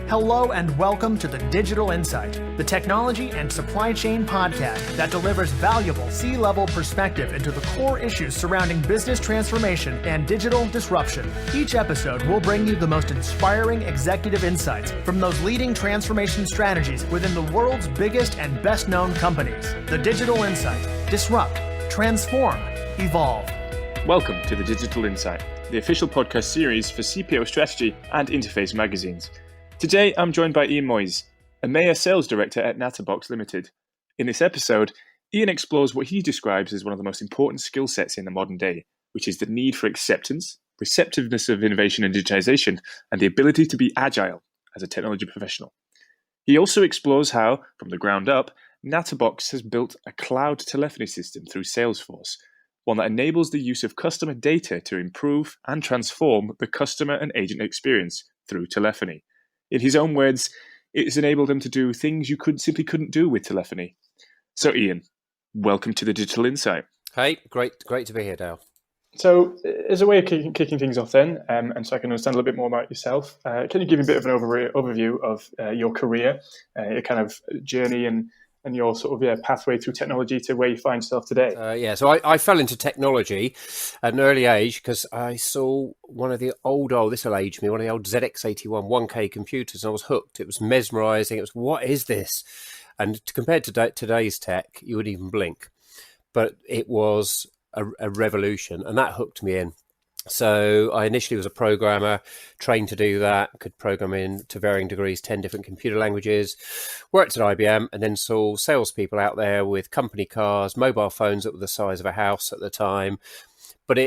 Hello and welcome to the Digital Insight, the technology and supply chain podcast that delivers valuable C-level perspective into the core issues surrounding business transformation and digital disruption. Each episode will bring you the most inspiring executive insights from those leading transformation strategies within the world's biggest and best-known companies. The Digital Insight. Disrupt, transform, evolve. Welcome to the Digital Insight, the official podcast series for CPO Strategy and Interface magazines. Today, I'm joined by Ian Moyse, EMEA Sales Director at Natterbox Limited. In this episode, Ian explores what he describes as one of the most important skill sets in the modern day, which is the need for acceptance, receptiveness of innovation and digitisation, and the ability to be agile as a technology professional. He also explores how, from the ground up, Natterbox has built a cloud telephony system through Salesforce, one that enables the use of customer data to improve and transform the customer and agent experience through telephony. In his own words, it's enabled them to do things you simply couldn't do with telephony. So Ian, welcome to the Digital Insight. Hey, great to be here, Dale. So as a way of kicking things off then, and so I can understand a little bit more about yourself, can you give me a bit of an overview of your career, your kind of journey and your sort of pathway through technology to where you find yourself today? So I fell into technology at an early age because I saw one of the old this will age me, one of the old ZX81 1K computers, and I was hooked. It was mesmerising. It was, what is this? And compared to today's tech, you wouldn't even blink. But it was a revolution, and that hooked me in. So I initially was a programmer, trained to do that, could program in to varying degrees 10 different computer languages, worked at IBM, and then saw salespeople out there with company cars, mobile phones that were the size of a house at the time. But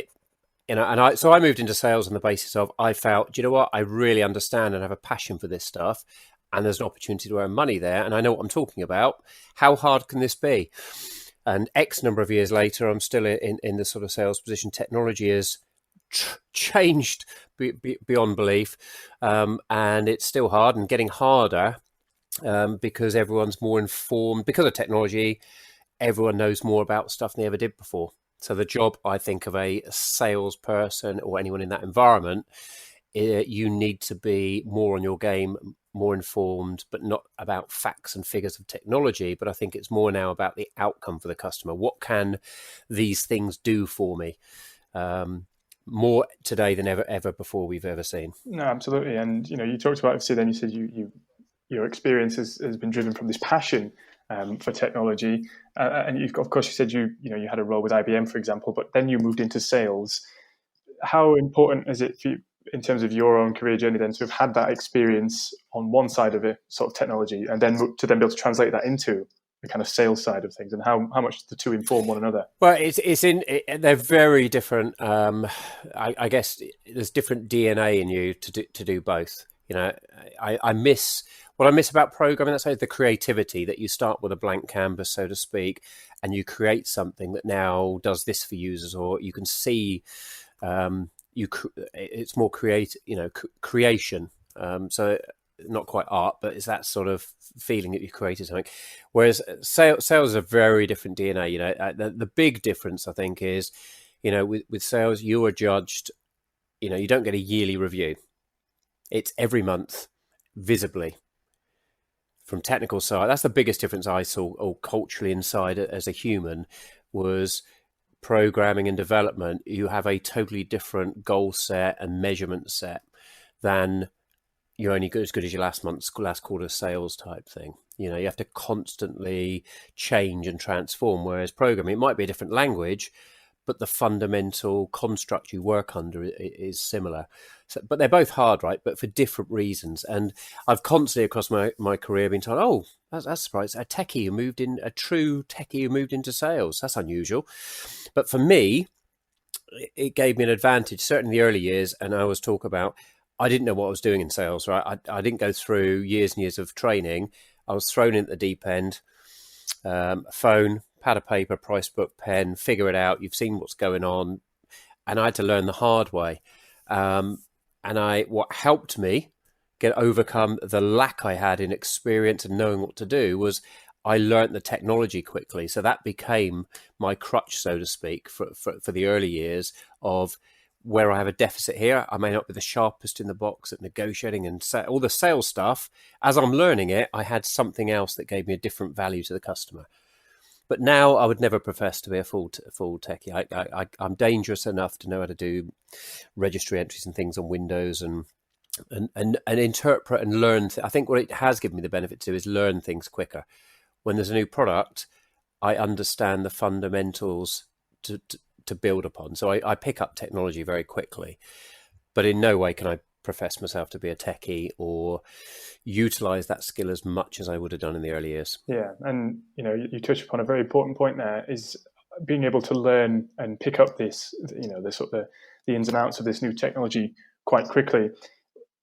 so I moved into sales on the basis of, I felt, do you know what, I really understand and have a passion for this stuff, and there's an opportunity to earn money there, and I know what I'm talking about. How hard can this be? And X number of years later, I'm still in the sort of sales position. Technology is changed beyond belief, and it's still hard and getting harder because everyone's more informed. Because of technology, everyone knows more about stuff than they ever did before. So the job, I think, of a salesperson or anyone in that environment, you need to be more on your game, more informed, but not about facts and figures of technology. But I think it's more now about the outcome for the customer. What can these things do for me? More today than ever before we've ever seen. No, absolutely. And, you talked about, obviously, then you said your experience has been driven from this passion for technology. And of course, you said you had a role with IBM, for example, but then you moved into sales. How important is it for you in terms of your own career journey then to have had that experience on one side of it, sort of technology, and then to be able to translate that into the kind of sales side of things, and how much the two inform one another? Well, they're very different. I guess there's different DNA in you to do both. I miss about programming. That's the creativity, that you start with a blank canvas, so to speak, and you create something that now does this for users, or you can see. It's more creation. So not quite art, but it's that sort of feeling that you've created something. Whereas sales is a very different DNA. The big difference, I think, is, with sales, you are judged, you don't get a yearly review. It's every month, visibly. From technical side, that's the biggest difference I saw, or culturally inside as a human, was programming and development. You have a totally different goal set and measurement set than you're only as good as your last quarter sales type thing. You have to constantly change and transform. Whereas programming, it might be a different language, but the fundamental construct you work under is similar. So, but they're both hard, right? But for different reasons. And I've constantly across my career been told, oh, that's surprising. A true techie who moved into sales. That's unusual. But for me, it gave me an advantage, certainly in the early years. And I always talk about, I didn't know what I was doing in sales, right? I didn't go through years and years of training. I was thrown into the deep end. Phone, pad of paper, price book, pen, figure it out. You've seen what's going on. And I had to learn the hard way. What helped me overcome the lack I had in experience and knowing what to do was I learned the technology quickly. So that became my crutch, so to speak, for the early years of where I have a deficit here. I may not be the sharpest in the box at negotiating and all the sales stuff. As I'm learning it, I had something else that gave me a different value to the customer. But now I would never profess to be a full techie. I'm dangerous enough to know how to do registry entries and things on Windows and interpret and learn. I think what it has given me the benefit to is learn things quicker. When there's a new product, I understand the fundamentals to build upon. So I pick up technology very quickly, but in no way can I profess myself to be a techie or utilize that skill as much as I would have done in the early years. Yeah, and you touched upon a very important point there, is being able to learn and pick up this, the sort of the ins and outs of this new technology quite quickly.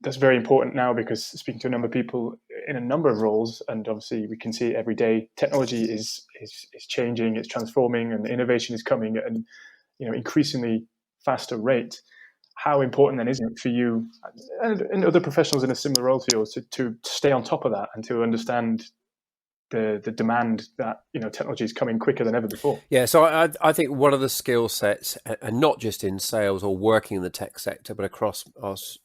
That's very important now, because speaking to a number of people in a number of roles, and obviously we can see it every day, technology is changing, it's transforming, and innovation is coming at an increasingly faster rate. How important then is it for you and other professionals in a similar role to yours to stay on top of that and to understand the demand that technology is coming quicker than ever before? Yeah, so I think one of the skill sets, and not just in sales or working in the tech sector, but across us,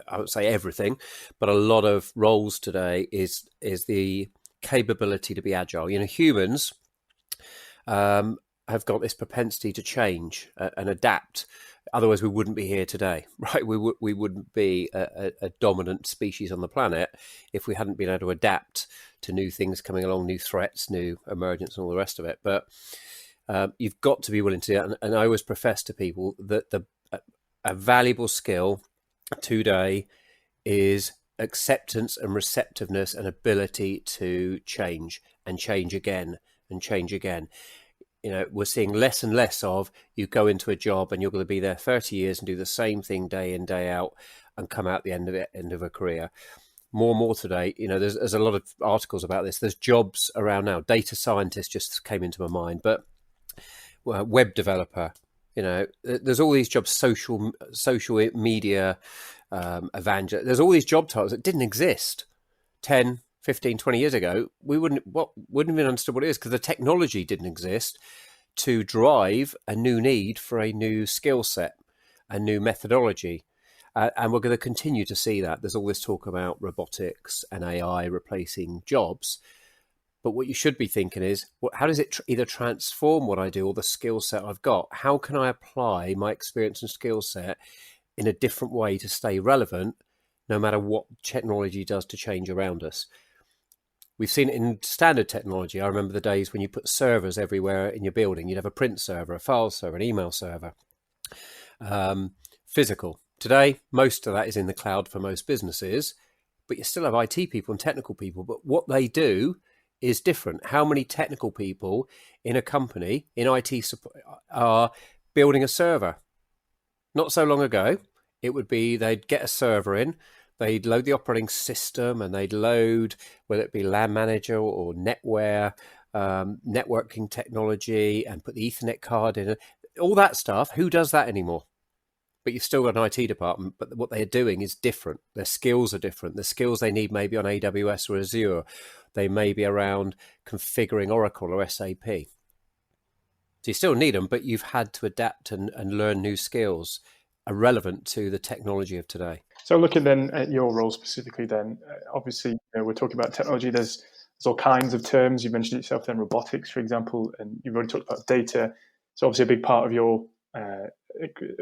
I would say everything, but a lot of roles today is the capability to be agile. Humans have got this propensity to change and adapt. Otherwise, we wouldn't be here today, right? We wouldn't be a dominant species on the planet if we hadn't been able to adapt to new things coming along, new threats, new emergence, and all the rest of it. But you've got to be willing to, and I always profess to people that a valuable skill today is acceptance and receptiveness and ability to change and change again and change again. We're seeing less and less of you go into a job and you're going to be there 30 years and do the same thing day in, day out and come out the end of a career. More and more today, there's a lot of articles about this. There's jobs around now. Data scientist just came into my mind, but web developer, there's all these jobs, social media evangelist. There's all these job titles that didn't exist 10, 15, 20 years ago. We wouldn't have understood what it is, because the technology didn't exist to drive a new need for a new skill set, a new methodology. And we're going to continue to see that. There's all this talk about robotics and AI replacing jobs. But what you should be thinking is, how does it either transform what I do or the skill set I've got? How can I apply my experience and skill set in a different way to stay relevant, no matter what technology does to change around us? We've seen it in standard technology. I remember the days when you put servers everywhere in your building. You'd have a print server, a file server, an email server, physical. Today, most of that is in the cloud for most businesses, but you still have IT people and technical people. But what they do is different. How many technical people in a company in IT are building a server? Not so long ago, it would be they'd get a server in, they'd load the operating system, and they'd load, whether it be LAN manager or NetWare, networking technology, and put the Ethernet card in. All that stuff. Who does that anymore? But you've still got an IT department, but what they're doing is different. Their skills are different. The skills they need may be on AWS or Azure. They may be around configuring Oracle or SAP. So you still need them, but you've had to adapt and learn new skills are relevant to the technology of today. So looking then at your role specifically then, obviously we're talking about technology. There's all kinds of terms. You mentioned it yourself then, robotics, for example, and you've already talked about data. So obviously a big part of your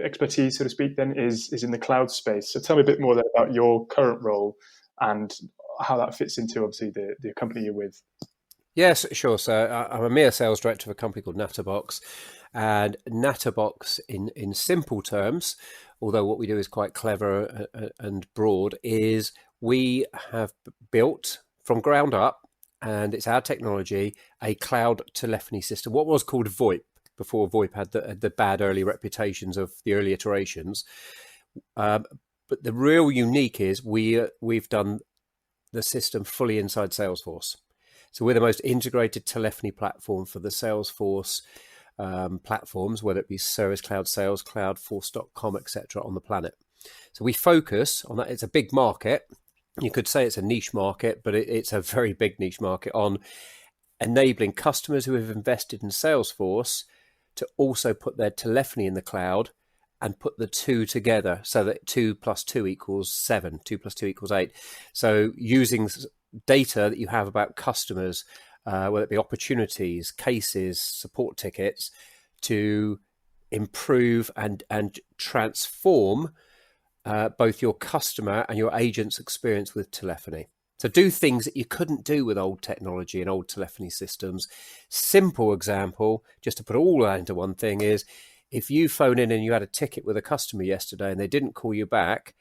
expertise, so to speak, then is in the cloud space. So tell me a bit more then about your current role and how that fits into obviously the company you're with. Yes, sure. So I'm a EMEA Sales Director of a company called Natterbox, and Natterbox, in simple terms, although what we do is quite clever and broad, is we have built from ground up, and it's our technology, a cloud telephony system. What was called VoIP before VoIP had the bad early reputations of the early iterations. But the real unique is we've done the system fully inside Salesforce. So we're the most integrated telephony platform for the Salesforce platforms, whether it be Service Cloud, Sales Cloud, Force.com, etc. on the planet. So we focus on that. It's a big market. You could say it's a niche market, but it's a very big niche market on enabling customers who have invested in Salesforce to also put their telephony in the cloud and put the two together so that 2 plus 2 equals 7, 2 plus 2 equals 8. So using data that you have about customers, whether it be opportunities, cases, support tickets, to improve and transform both your customer and your agent's experience with telephony. So do things that you couldn't do with old technology and old telephony systems. Simple example, just to put all that into one thing, is if you phone in and you had a ticket with a customer yesterday and they didn't call you back,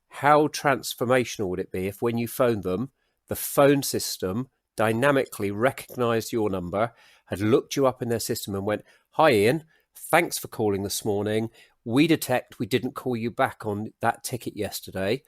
how transformational would it be if when you phoned them, the phone system dynamically recognized your number, had looked you up in their system and went, "Hi Ian, thanks for calling this morning. We detect we didn't call you back on that ticket yesterday.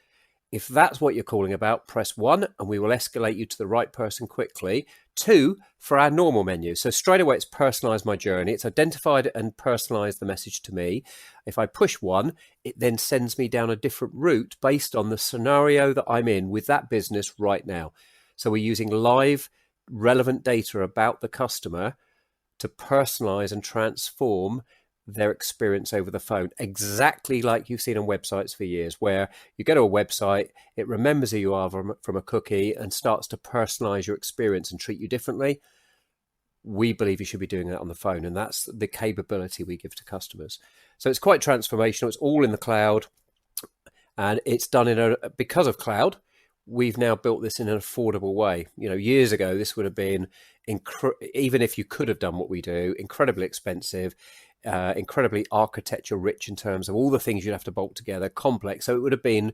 If that's what you're calling about, press 1 and we will escalate you to the right person quickly. 2 for our normal menu." So straight away, it's personalized my journey. It's identified and personalized the message to me. If I push 1, it then sends me down a different route based on the scenario that I'm in with that business right now. So we're using live relevant data about the customer to personalize and transform their experience over the phone, exactly like you've seen on websites for years, where you go to a website, it remembers who you are from a cookie and starts to personalize your experience and treat you differently. We believe you should be doing that on the phone, and that's the capability we give to customers. So it's quite transformational. It's all in the cloud, and it's done because of cloud. We've now built this in an affordable way. Years ago, this would have been, even if you could have done what we do, incredibly expensive, incredibly architecture rich in terms of all the things you'd have to bolt together, complex. So it would have been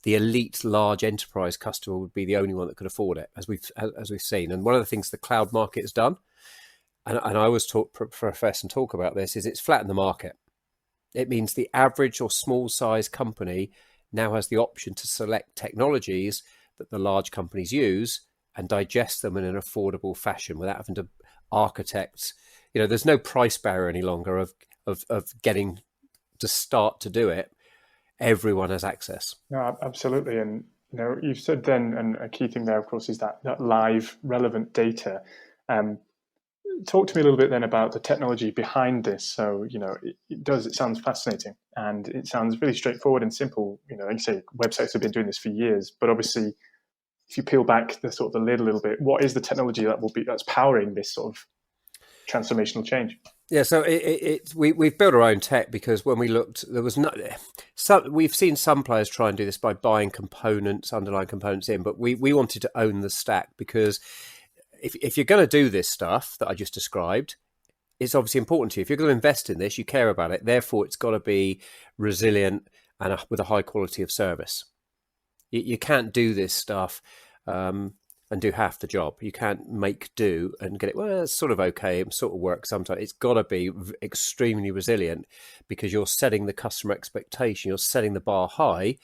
the elite large enterprise customer would be the only one that could afford it, as we've seen. And one of the things the cloud market has done, and I always profess and talk about this, is it's flattened the market. It means the average or small size company now has the option to select technologies that the large companies use and digest them in an affordable fashion without having to architect. There's no price barrier any longer of getting to start to do it. Everyone has access. No, absolutely. And you've said then, and a key thing there, of course, is that live relevant data. Talk to me a little bit then about the technology behind this. So, it sounds fascinating and it sounds really straightforward and simple. Like you say, websites have been doing this for years, but obviously if you peel back the lid a little bit, what is the technology that's powering this sort of transformational change? Yeah, so we've built our own tech because when we looked, there was we've seen some players try and do this by buying underlying components in, but we wanted to own the stack because if you're going to do this stuff that I just described, it's obviously important to you. If you're going to invest in this, you care about it. Therefore, it's got to be resilient and with a high quality of service. You can't do this stuff and do half the job. You can't make do and get it, well, it's sort of okay, it sort of works sometimes. It's got to be extremely resilient because you're setting the customer expectation. You're setting the bar high.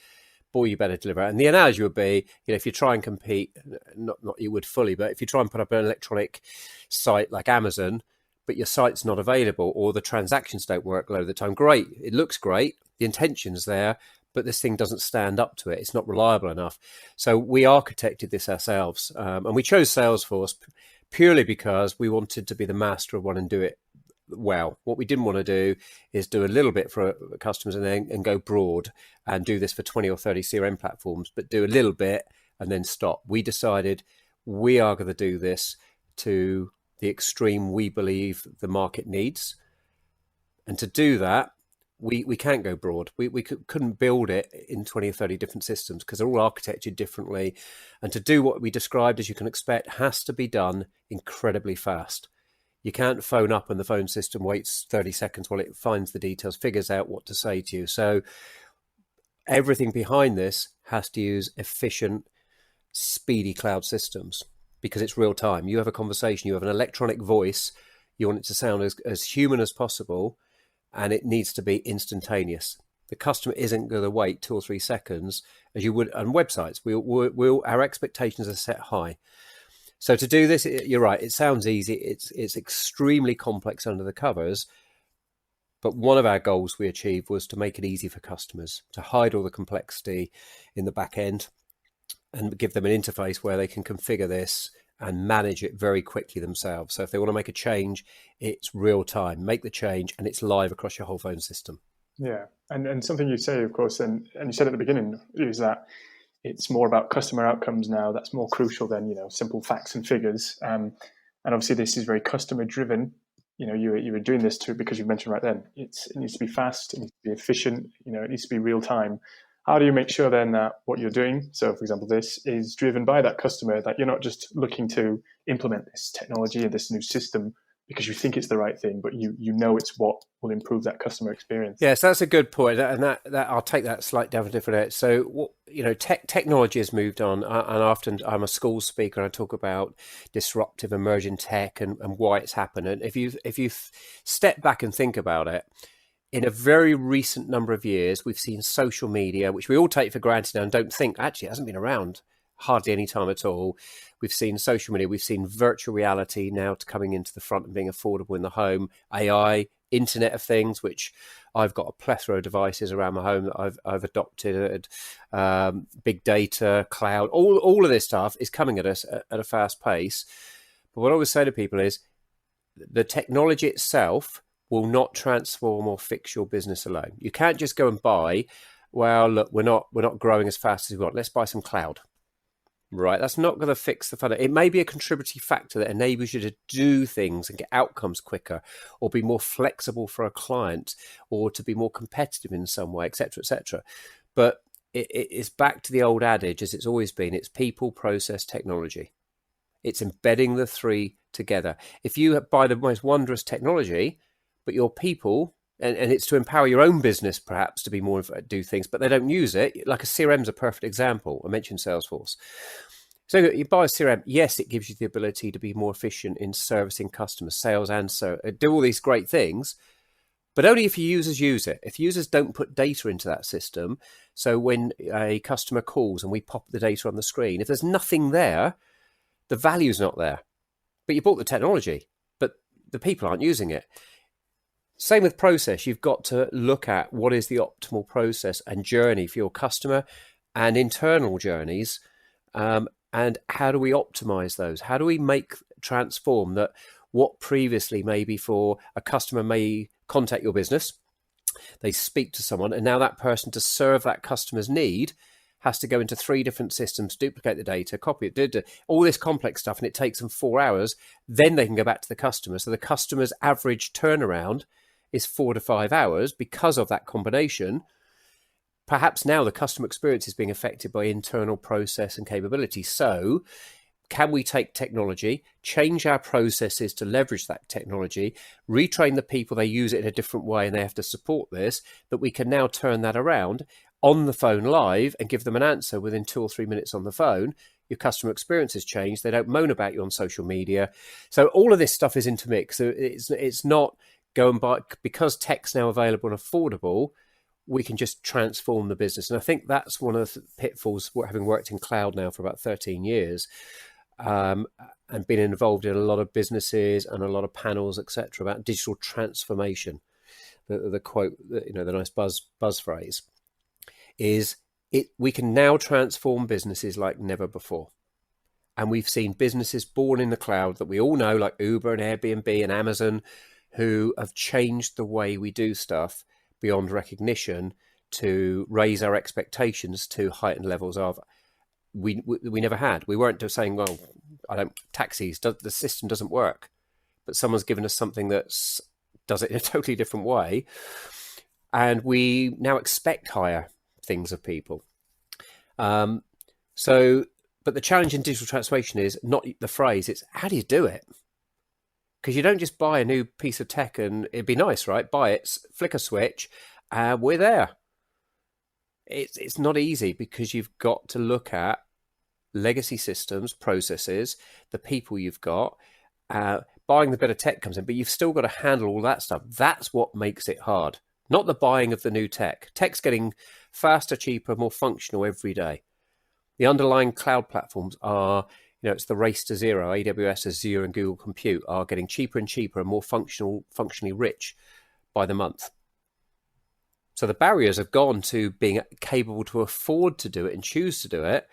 Boy, you better deliver. And the analogy would be, if you try and compete, not you would fully, but if you try and put up an electronic site like Amazon, but your site's not available or the transactions don't work a lot of the time, great. It looks great. The intention's there, but this thing doesn't stand up to it. It's not reliable enough. So we architected this ourselves. And we chose Salesforce purely because we wanted to be the master of one and do it well. What we didn't want to do is do a little bit for customers and go broad and do this for 20 or 30 CRM platforms, but do a little bit and then stop. We decided we are going to do this to the extreme we believe the market needs. And to do that, we can't go broad. We couldn't build it in 20 or 30 different systems because they're all architected differently. And to do what we described, as you can expect, has to be done incredibly fast. You can't phone up and the phone system waits 30 seconds while it finds the details, figures out what to say to you. So everything behind this has to use efficient, speedy cloud systems because it's real time. You have a conversation, you have an electronic voice, you want it to sound as human as possible, and it needs to be instantaneous. The customer isn't going to wait 2 or 3 seconds as you would on websites. Our expectations are set high. So to do this, you're right, it sounds easy. It's extremely complex under the covers. But one of our goals we achieved was to make it easy for customers, to hide all the complexity in the back end and give them an interface where they can configure this and manage it very quickly themselves. So if they want to make a change, it's real time. Make the change and it's live across your whole phone system. Yeah, and something you say, of course, and you said at the beginning, is that it's more about customer outcomes now. That's more crucial than simple facts and figures. And obviously, this is very customer driven. You were doing this too because you mentioned right then it needs to be fast, it needs to be efficient. It needs to be real time. How do you make sure then that what you're doing, so for example, this is driven by that customer, that you're not just looking to implement this technology or this new system because you think it's the right thing, but you know it's what will improve that customer experience. Yes, that's a good point, and that I'll take that slightly down a different edge. So, technology has moved on, and often I'm a school speaker and I talk about disruptive emerging tech and why it's happened. And if you step back and think about it, in a very recent number of years, we've seen social media, which we all take for granted now and don't think actually it hasn't been around hardly any time at all. We've seen social media, we've seen virtual reality now coming into the front and being affordable in the home, AI, Internet of Things, which I've got a plethora of devices around my home that I've adopted, big data, cloud, all of this stuff is coming at us at a fast pace. But what I always say to people is the technology itself will not transform or fix your business alone. You can't just go and buy, well, look, we're not growing as fast as we want. Let's buy some cloud. Right, that's not going to fix the fun. It may be a contributory factor that enables you to do things and get outcomes quicker, or be more flexible for a client, or to be more competitive in some way, etc., etc. But it's back to the old adage, as it's always been: it's people, process, technology. It's embedding the three together. If you buy the most wondrous technology, but your people, and it's to empower your own business perhaps to be more do things, but they don't use it. Like a CRM is a perfect example. I mentioned Salesforce. So you buy a CRM, yes, it gives you the ability to be more efficient in servicing customers, sales, and so do all these great things, but only if your users use it. If users don't put data into that system, so when a customer calls and we pop the data on the screen, if there's nothing there, the value's not there. But you bought the technology, but the people aren't using it. Same with process. You've got to look at what is the optimal process and journey for your customer and internal journeys. And how do we optimize those? How do we transform that what previously maybe for a customer may contact your business, they speak to someone, and now that person to serve that customer's need has to go into 3 different systems, duplicate the data, copy it, all this complex stuff, and it takes them 4 hours. Then they can go back to the customer. So the customer's average turnaround is 4 to 5 hours because of that combination. Perhaps now the customer experience is being affected by internal process and capability. So can we take technology, change our processes to leverage that technology, retrain the people, they use it in a different way and they have to support this, that we can now turn that around on the phone live and give them an answer within 2 or 3 minutes on the phone. Your customer experience has changed. They don't moan about you on social media. So all of this stuff is intermixed. So it's not going by, because tech's now available and affordable, we can just transform the business. And I think that's one of the pitfalls, having worked in cloud now for about 13 years and been involved in a lot of businesses and a lot of panels, etc., about digital transformation. The quote, the nice buzz phrase is, we can now transform businesses like never before. And we've seen businesses born in the cloud that we all know, like Uber and Airbnb and Amazon, who have changed the way we do stuff beyond recognition to raise our expectations to heightened levels of we never had. We weren't just saying, well, taxis, the system doesn't work, but someone's given us something that does it in a totally different way. And we now expect higher things of people. But the challenge in digital transformation is not the phrase, it's how do you do it? Because you don't just buy a new piece of tech and it'd be nice, right? Buy it, flick a switch, and we're there. It's not easy because you've got to look at legacy systems, processes, the people you've got. Buying the better tech comes in, but you've still got to handle all that stuff. That's what makes it hard, not the buying of the new tech. Tech's getting faster, cheaper, more functional every day. The underlying cloud platforms are, it's the race to zero. AWS, Azure, and Google Compute are getting cheaper and cheaper and more functionally rich by the month. So the barriers have gone to being capable to afford to do it and choose to do it,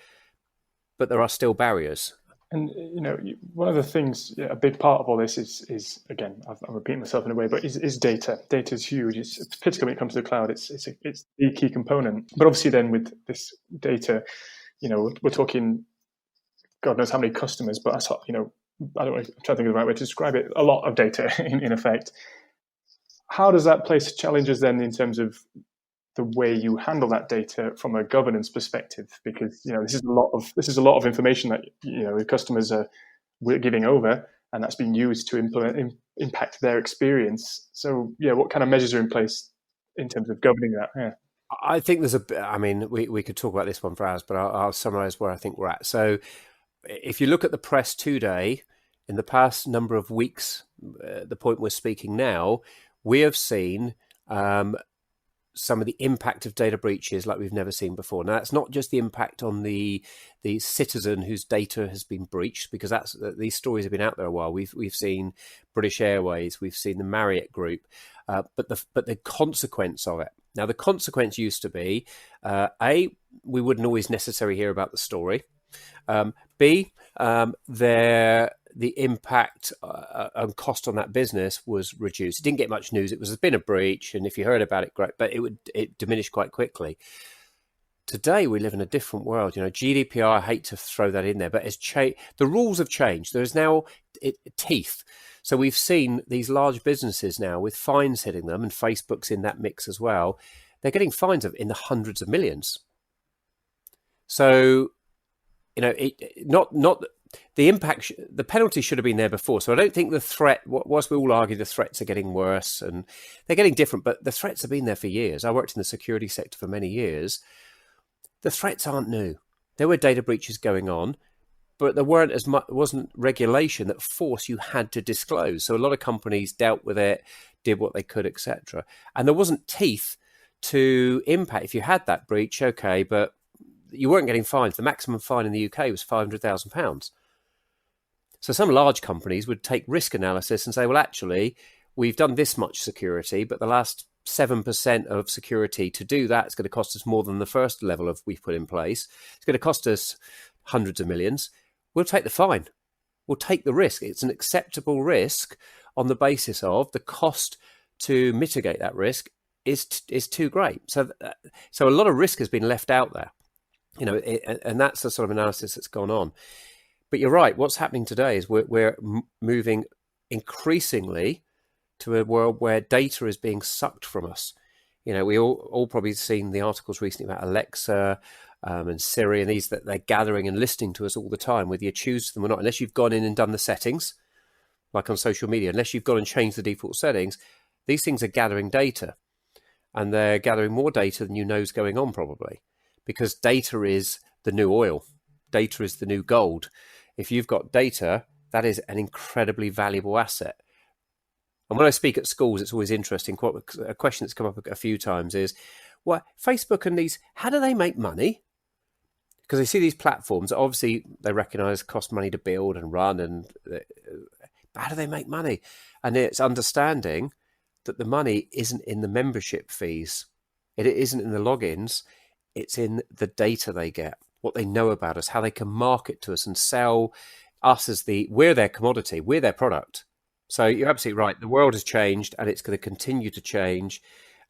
but there are still barriers. And one of the things, a big part of all this is again, I'm repeating myself in a way, but is data. Data is huge. It's particularly when it comes to the cloud. It's the key component. But obviously, then with this data, we're talking, God knows how many customers. But that's I don't know. I'm trying to think of the right way to describe it. A lot of data, in effect. How does that place challenges then in terms of the way you handle that data from a governance perspective? Because this is a lot of information that the customers we're giving over, and that's being used to impact their experience. So what kind of measures are in place in terms of governing that? Yeah. I think I mean, we could talk about this one for hours, but I'll summarize where I think we're at. So if you look at the press today, in the past number of weeks, the point we're speaking now, we have seen some of the impact of data breaches like we've never seen before. Now, it's not just the impact on the citizen whose data has been breached, because these stories have been out there a while. We've seen British Airways, we've seen the Marriott Group, but the consequence of it. Now, the consequence used to be, A, we wouldn't always necessarily hear about the story. B, the impact and cost on that business was reduced. It didn't get much news. There's been a breach, and if you heard about it, great, but it diminished quite quickly. Today, we live in a different world. GDPR, I hate to throw that in there, but the rules have changed. There's now teeth. So we've seen these large businesses now with fines hitting them, and Facebook's in that mix as well. They're getting fines in the hundreds of millions. So, the impact, the penalty should have been there before. So I don't think the threat, whilst we all argue the threats are getting worse and they're getting different, but the threats have been there for years. I worked in the security sector for many years. The threats aren't new. There were data breaches going on, but there wasn't regulation that forced you had to disclose. So a lot of companies dealt with it, did what they could, etc. And there wasn't teeth to impact. If you had that breach, okay, but you weren't getting fines. The maximum fine in the UK was £500,000. So some large companies would take risk analysis and say, well, actually, we've done this much security, but the last 7% of security to do that is going to cost us more than the first level we've put in place. It's going to cost us hundreds of millions. We'll take the fine. We'll take the risk. It's an acceptable risk on the basis of the cost to mitigate that risk is too great. So a lot of risk has been left out there. And that's the sort of analysis that's gone on. But you're right. What's happening today is we're moving increasingly to a world where data is being sucked from us. We all probably seen the articles recently about Alexa and Siri and these that they're gathering and listening to us all the time, whether you choose them or not. Unless you've gone in and done the settings, like on social media, unless you've gone and changed the default settings, these things are gathering data, and they're gathering more data than is going on probably. Because data is the new oil. Data is the new gold. If you've got data, that is an incredibly valuable asset. And when I speak at schools, it's always interesting. A question that's come up a few times is, well, Facebook and these, how do they make money? Because they see these platforms, obviously they recognize cost money to build and run, but how do they make money? And it's understanding that the money isn't in the membership fees. It isn't in the logins. It's in the data they get, what they know about us, how they can market to us and sell us we're their commodity, we're their product. So you're absolutely right. The world has changed and it's going to continue to change.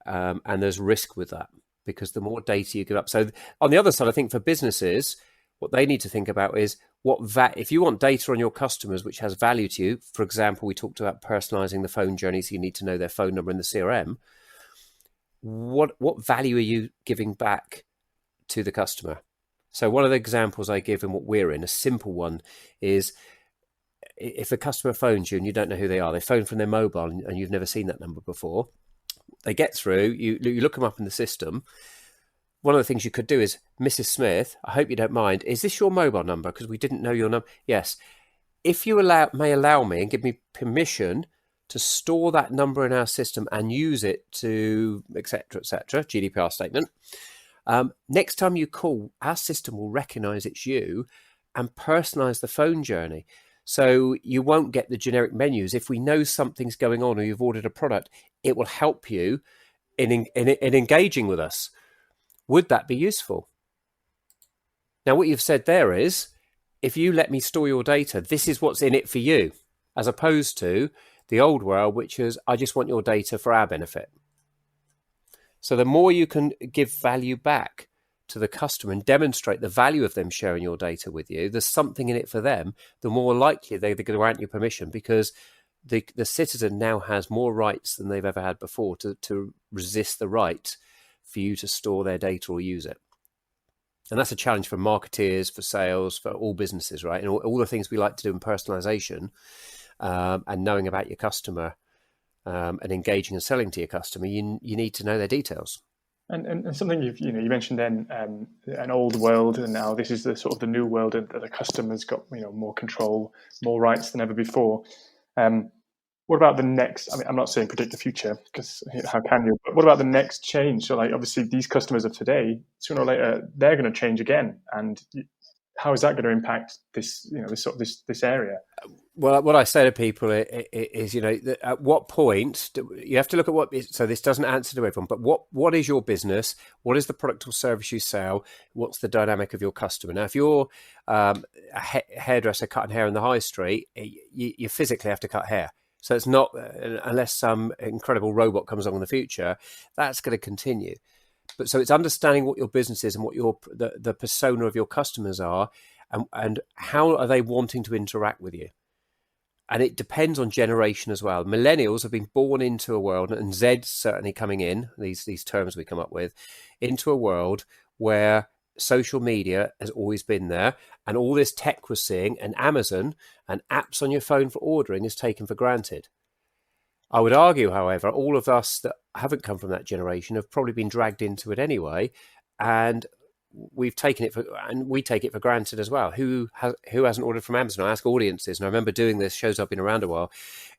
And there's risk with that because the more data you give up. So on the other side, I think for businesses, what they need to think about is if you want data on your customers, which has value to you, for example, we talked about personalizing the phone journey. So you need to know their phone number in the CRM. What value are you giving back to the customer? So one of the examples I give in what we're in, a simple one, is if a customer phones you and you don't know who they are, they phone from their mobile and you've never seen that number before, they get through, you look them up in the system. One of the things you could do is, Mrs. Smith, I hope you don't mind, is this your mobile number? Because we didn't know your number. Yes. If you may allow me and give me permission to store that number in our system and use it to et cetera, GDPR statement. Next time you call, our system will recognize it's you and personalize the phone journey. So you won't get the generic menus. If we know something's going on or you've ordered a product, it will help you in engaging with us. Would that be useful? Now, what you've said there is if you let me store your data, this is what's in it for you, as opposed to the old world, which is, I just want your data for our benefit. So the more you can give value back to the customer and demonstrate the value of them sharing your data with you, there's something in it for them, the more likely they're going to grant you permission, because the citizen now has more rights than they've ever had before to resist the right for you to store their data or use it. And that's a challenge for marketeers, for sales, for all businesses, right? And all the things we like to do in personalization, and knowing about your customer, and engaging and selling to your customer, you need to know their details. And something you mentioned then, an old world, and now this is the sort of the new world, and the customer's got more control, more rights than ever before. What about the next? I mean, I'm not saying predict the future, because how can you? But what about the next change? So, like, obviously, these customers of today, sooner or later, they're going to change again, and how is that going to impact this this area? Well, what I say to people is, at what point you have to look at what. So this doesn't answer to everyone, but what is your business? What is the product or service you sell? What's the dynamic of your customer? Now, if you're a hairdresser cutting hair in the high street, you physically have to cut hair. So it's not, unless some incredible robot comes along in the future, that's going to continue. But so it's understanding what your business is and what the persona of your customers are, and how are they wanting to interact with you. And it depends on generation as well. Millennials have been born into a world, and Z's certainly coming in, these terms we come up with, into a world where social media has always been there, and all this tech we're seeing, and Amazon and apps on your phone for ordering is taken for granted. I would argue, however, all of us that haven't come from that generation have probably been dragged into it anyway, and we take it for granted as well. Who hasn't ordered from Amazon? I ask audiences, and I remember doing this, shows I've been around a while,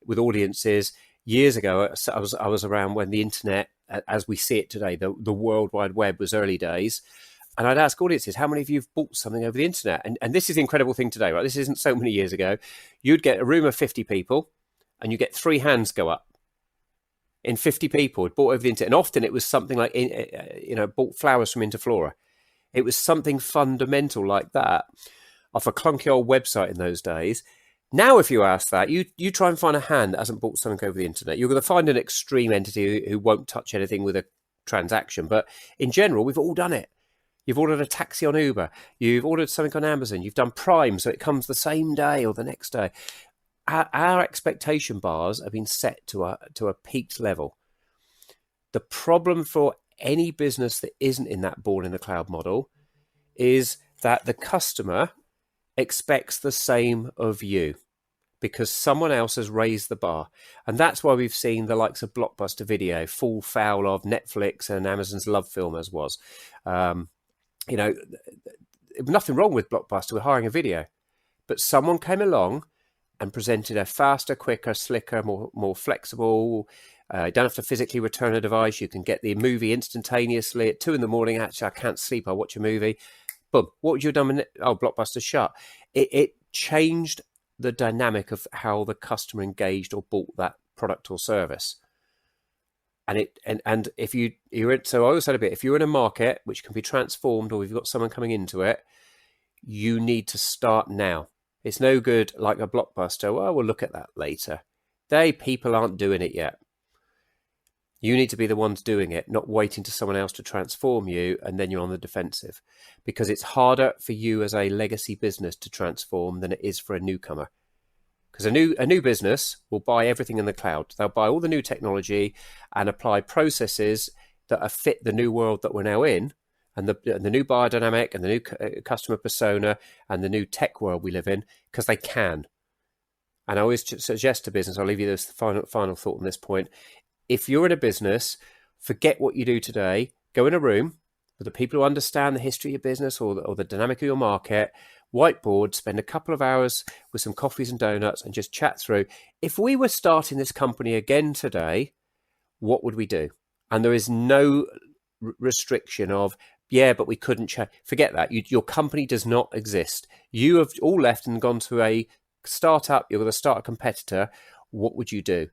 with audiences years ago. I was around when the internet, as we see it today, the World Wide Web, was early days. And I'd ask audiences, how many of you have bought something over the internet? And this is the incredible thing today, right? This isn't so many years ago. You'd get a room of 50 people, and you get 3 hands go up. In 50 people had bought over the internet. And often it was something like, bought flowers from Interflora. It was something fundamental like that, off a clunky old website in those days. Now, if you ask that, you try and find a hand that hasn't bought something over the internet. You're going to find an extreme entity who won't touch anything with a transaction. But in general, we've all done it. You've ordered a taxi on Uber. You've ordered something on Amazon. You've done Prime, so it comes the same day or the next day. Our expectation bars have been set to a peaked level. The problem for any business that isn't in that born in the cloud model is that the customer expects the same of you, because someone else has raised the bar. And that's why we've seen the likes of Blockbuster Video fall foul of Netflix and Amazon's Love Film, as was. Nothing wrong with Blockbuster with hiring a video, but someone came along and presented a faster, quicker, slicker, more flexible. You don't have to physically return a device. You can get the movie instantaneously at 2 a.m. Actually, I can't sleep. I'll watch a movie. Boom. What would you have done? Blockbuster shut. It changed the dynamic of how the customer engaged or bought that product or service. And if so I always said if you're in a market which can be transformed, or you've got someone coming into it, you need to start now. It's no good like a Blockbuster. Well, we'll look at that later. People aren't doing it yet. You need to be the ones doing it, not waiting to someone else to transform you, and then you're on the defensive. Because it's harder for you as a legacy business to transform than it is for a newcomer. Because a new business will buy everything in the cloud. They'll buy all the new technology and apply processes that fit the new world that we're now in, and the new biodynamic and the new customer persona and the new tech world we live in, because they can. And I always suggest to business, I'll leave you this final thought on this point. If you're in a business, forget what you do today. Go in a room with the people who understand the history of your business or the dynamic of your market, whiteboard, spend a couple of hours with some coffees and donuts and just chat through. If we were starting this company again today, what would we do? And there is no restriction of, but we couldn't change. Forget that. Your company does not exist. You have all left and gone to a startup. You're going to start a competitor. What would you do?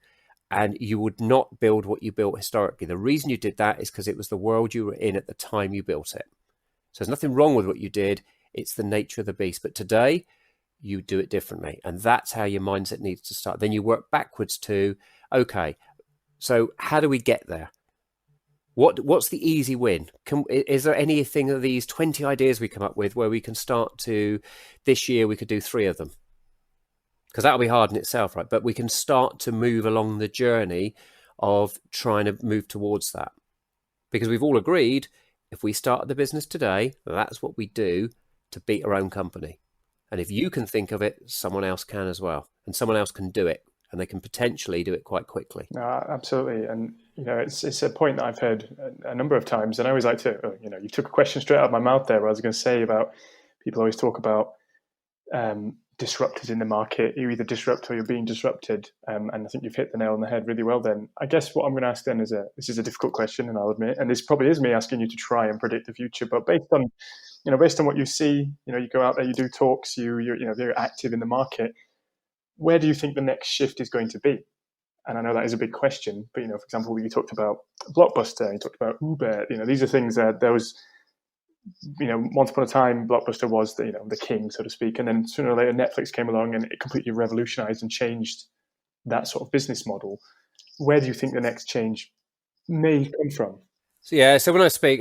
And you would not build what you built historically. The reason you did that is because it was the world you were in at the time you built it. So there's nothing wrong with what you did. It's the nature of the beast. But today, you do it differently. And that's how your mindset needs to start. Then you work backwards to, okay, so how do we get there? What's the easy win? Is there anything of these 20 ideas we come up with where we can start to, this year we could do 3 of them? Because that'll be hard in itself, right? But we can start to move along the journey of trying to move towards that. Because we've all agreed, if we start the business today, that's what we do to beat our own company. And if you can think of it, someone else can as well. And someone else can do it. And they can potentially do it quite quickly. No, absolutely. And, it's a point that I've heard a number of times. And I always like to, you took a question straight out of my mouth there. Where I was going to say about, people always talk about disruptors in the market. You either disrupt or you're being disrupted. And I think you've hit the nail on the head really well then. I guess what I'm going to ask then is this is a difficult question, and I'll admit, and this probably is me asking you to try and predict the future, but based on what you see, you go out there, you do talks, you're active in the market. Where do you think the next shift is going to be? And I know that is a big question, but, for example, you talked about Blockbuster, you talked about Uber, these are things that there was, once upon a time, Blockbuster was the king, so to speak. And then sooner or later, Netflix came along and it completely revolutionized and changed that sort of business model. Where do you think the next change may come from? So when I speak,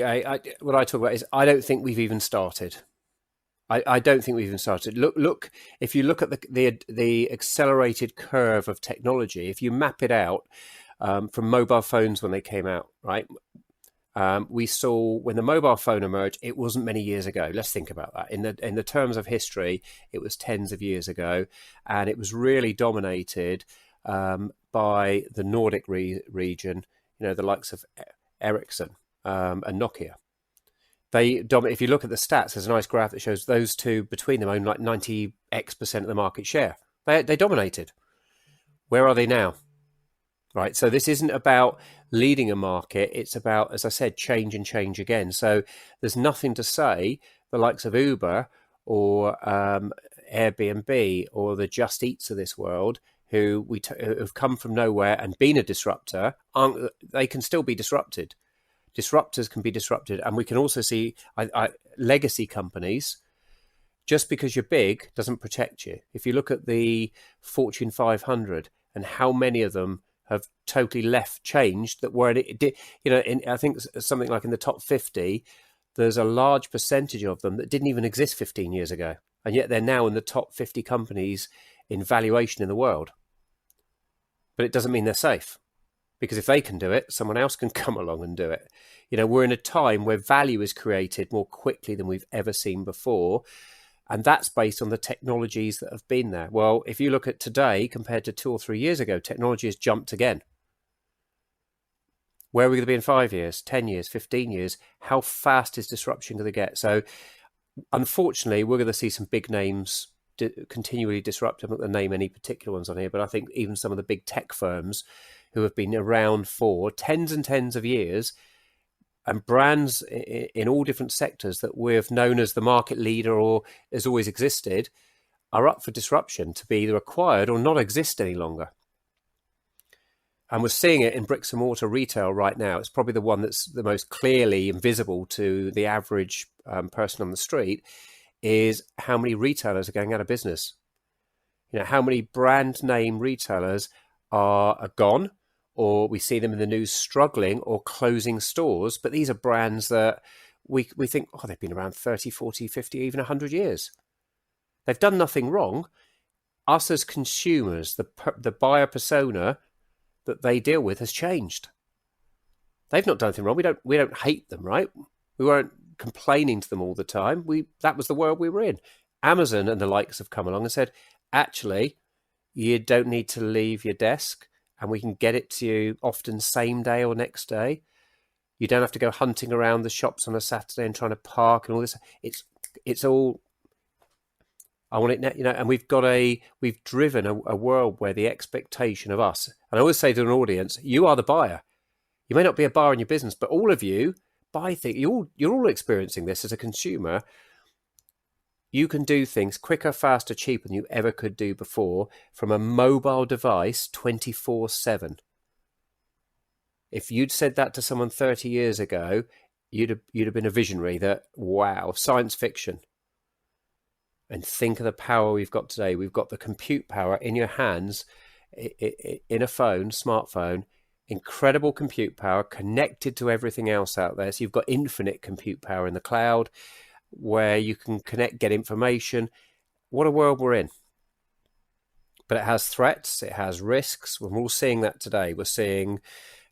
what I talk about is I don't think we've even started. I don't think we've even started. Look. If you look at the accelerated curve of technology, if you map it out from mobile phones when they came out, right? We saw when the mobile phone emerged, it wasn't many years ago. Let's think about that. In the terms of history, it was tens of years ago, and it was really dominated by the Nordic region. The likes of Ericsson and Nokia. If you look at the stats, there's a nice graph that shows those two between them own like 90x% of the market share. They dominated. Where are they now? Right. So this isn't about leading a market. It's about, as I said, change and change again. So there's nothing to say the likes of Uber or Airbnb or the Just Eats of this world, who have come from nowhere and been a disruptor, they can still be disrupted. Disruptors can be disrupted. And we can also see legacy companies, just because you're big doesn't protect you. If you look at the Fortune 500 and how many of them have totally changed that weren't, I think something like in the top 50, there's a large percentage of them that didn't even exist 15 years ago. And yet they're now in the top 50 companies in valuation in the world. But it doesn't mean they're safe. Because if they can do it, someone else can come along and do it. We're in a time where value is created more quickly than we've ever seen before. And that's based on the technologies that have been there. Well, if you look at today compared to 2 or 3 years ago, technology has jumped again. Where are we going to be in 5 years, 10 years, 15 years? How fast is disruption going to get? So unfortunately, we're going to see some big names continually disrupt. I'm not going to name any particular ones on here, but I think even some of the big tech firms who have been around for tens and tens of years, and brands in all different sectors that we've known as the market leader or has always existed, are up for disruption to be either acquired or not exist any longer. And we're seeing it in bricks and mortar retail right now. It's probably the one that's the most clearly invisible to the average person on the street, is how many retailers are going out of business. How many brand name retailers are gone, or we see them in the news struggling or closing stores. But these are brands that we think, they've been around 30, 40, 50, even 100 years. They've done nothing wrong. Us as consumers, the buyer persona that they deal with has changed. They've not done anything wrong. We don't hate them, right? We weren't complaining to them all the time. That was the world we were in. Amazon and the likes have come along and said, actually, you don't need to leave your desk, and we can get it to you often same day or next day. You don't have to go hunting around the shops on a Saturday and trying to park and all this. It's all, I want it, and we've driven a world where the expectation of us, and I always say to an audience, you are the buyer. You may not be a buyer in your business, but all of you buy things. You're all experiencing this as a consumer. You can do things quicker, faster, cheaper than you ever could do before from a mobile device 24/7. If you'd said that to someone 30 years ago, you'd have been a visionary that, wow, science fiction. And think of the power we've got today. We've got the compute power in your hands, in a phone, smartphone, incredible compute power connected to everything else out there. So you've got infinite compute power in the cloud where you can connect, get information. What a world we're in. But it has threats, it has risks. We're all seeing that today. We're seeing,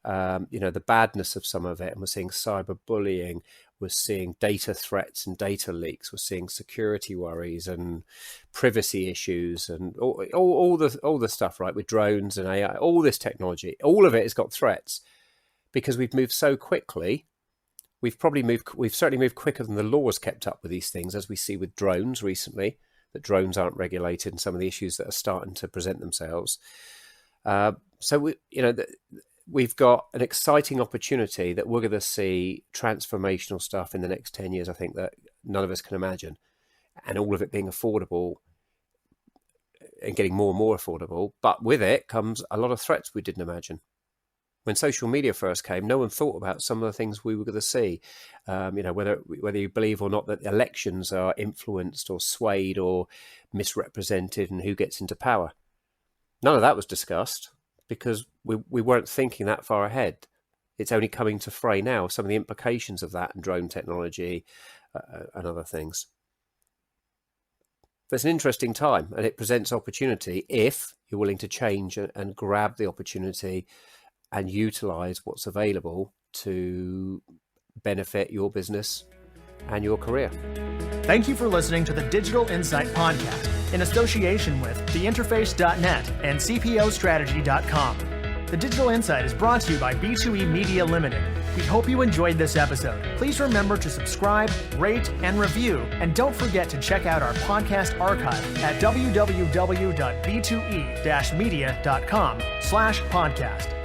the badness of some of it, and we're seeing cyberbullying. We're seeing data threats and data leaks. We're seeing security worries and privacy issues and all the stuff, right? With drones and AI, all this technology, all of it has got threats because we've moved so quickly. We've certainly moved quicker than the laws kept up with these things, as we see with drones recently, that drones aren't regulated and some of the issues that are starting to present themselves. We've got an exciting opportunity that we're going to see transformational stuff in the next 10 years, I think, that none of us can imagine. And all of it being affordable and getting more and more affordable. But with it comes a lot of threats we didn't imagine. When social media first came, no one thought about some of the things we were going to see. Whether you believe or not that elections are influenced or swayed or misrepresented and who gets into power. None of that was discussed, because we weren't thinking that far ahead. It's only coming to fray now, some of the implications of that and drone technology and other things. But it's an interesting time, and it presents opportunity if you're willing to change and grab the opportunity and utilize what's available to benefit your business and your career. Thank you for listening to the Digital Insight Podcast in association with theinterface.net and cpostrategy.com. The Digital Insight is brought to you by B2E Media Limited. We hope you enjoyed this episode. Please remember to subscribe, rate, and review, and don't forget to check out our podcast archive at www.b2e-media.com/podcast.